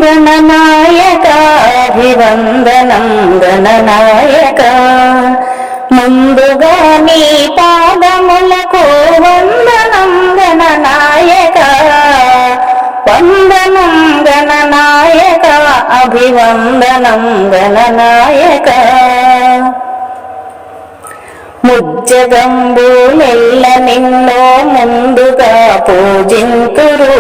గణనాయక అభివందనం గణనాయక ముందుగా నీ పాదములకు వందనం గణనాయక వందనం గణనాయక అభివందనం గణనాయక ముజ్జగంబులెల్ల నిన్నో ముందుగా పూజింతురు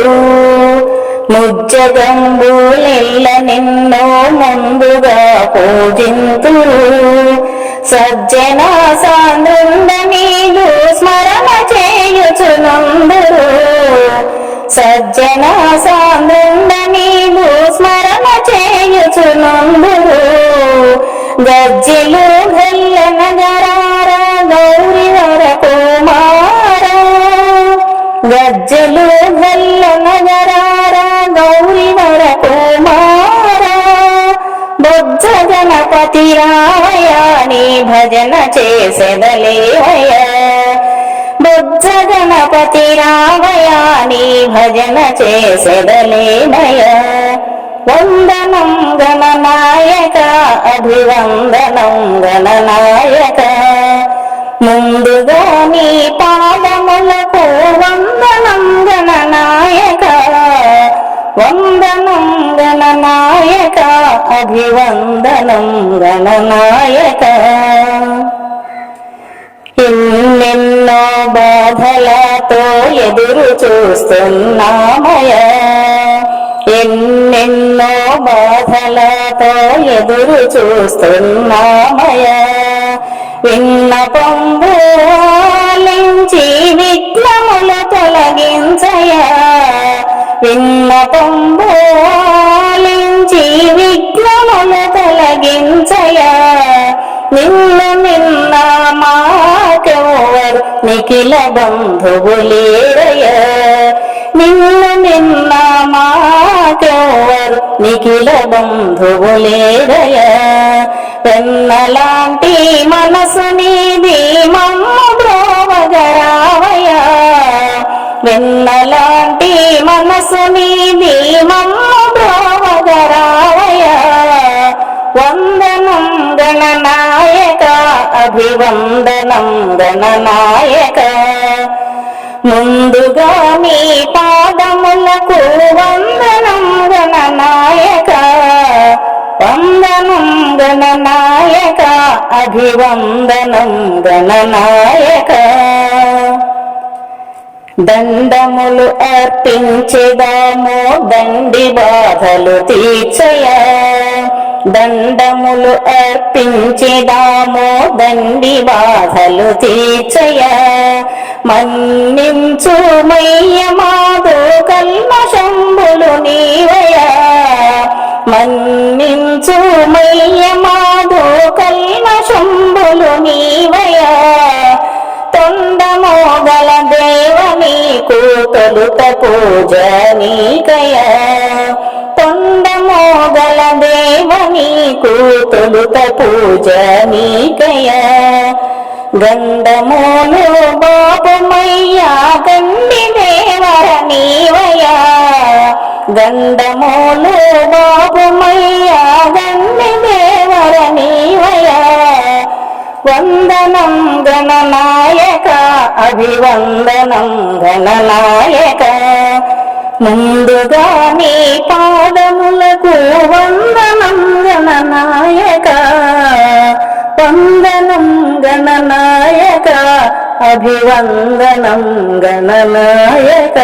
ముజ్జగంబులెల్ల నిన్నో ముందుగా పూజింతురు సజ్జన సాంద్రుండ నీదు స్మరణ చేయుచునందురు సజ్జన సాంద్రుండ నీదు స్మరణ చేయుచునందురు గజ్జెలు గల్ల నగరార గౌరివర కుమార గజ్జెలు గల్ల నగరార గౌరివర కుమార బొజ్జ గణపతి రావయ నీ భజన చేసెదలేవయ బొజ్జ గణపతి రావయ నీ భజన చేసెదలేవయ వందనం గణనాయక అభివందనం గణనాయక ముందుగా నీ పాదములకు వందనం గణనాయక వందనం గణనాయక అభివందనం గణనాయక ఎన్నెన్నో బాధలతో ఎదురు చూస్తున్నామయ ఎన్నెన్నో బాధలతో ఎదురు చూస్తున్నామయ విన్నపంబు ఆలించి విఘ్నములు తొలగించయ విన్నపంబు ఆలించి విఘ్నములు తొలగించయ నిన్న మాకెవరు నిఖిల బంధువులేరయ నిన్న మాకెవరు నిఖిల బంధువులేరయ వెన్నలాంటి మనసు నీది మమ్ము బ్రోవగరావయ వెన్నలాంటి మనసు నీది మమ్ము బ్రోవగరావయ వందనం గణనాయక అభివందనం గణనాయక ముందుగా నీ పాదములకు వందనం గణనాయక వందనం గణనాయక అభివందనం గణనాయక దండములు అర్పించెదాము దండి బాధలు తీర్చయ దండములు అర్పించెదాము దండి బాధలు తీర్చయ మన్నించు మయ్య మాదు కల్మషంబులు నీవయ మన్నించు మయ్య మాదు కల్మషంబులు నీవయ తొండమోగల దేవ నీకు తొలుత పూజ నీకయ తొండమోగల దేవ నీకు తొలుత పూజ నీకయ గండమూలు బాపుమయ్యా గండి దేవర నీవయ గండమూలు బాపుమయ్యా గండి దేవర నీవయ వందనం గణనాయక అభివందనం గణనాయక ముందుగా నీ పాదములకు వందనం గణనాయక వందనం గణనాయక అభివందనం గణనాయక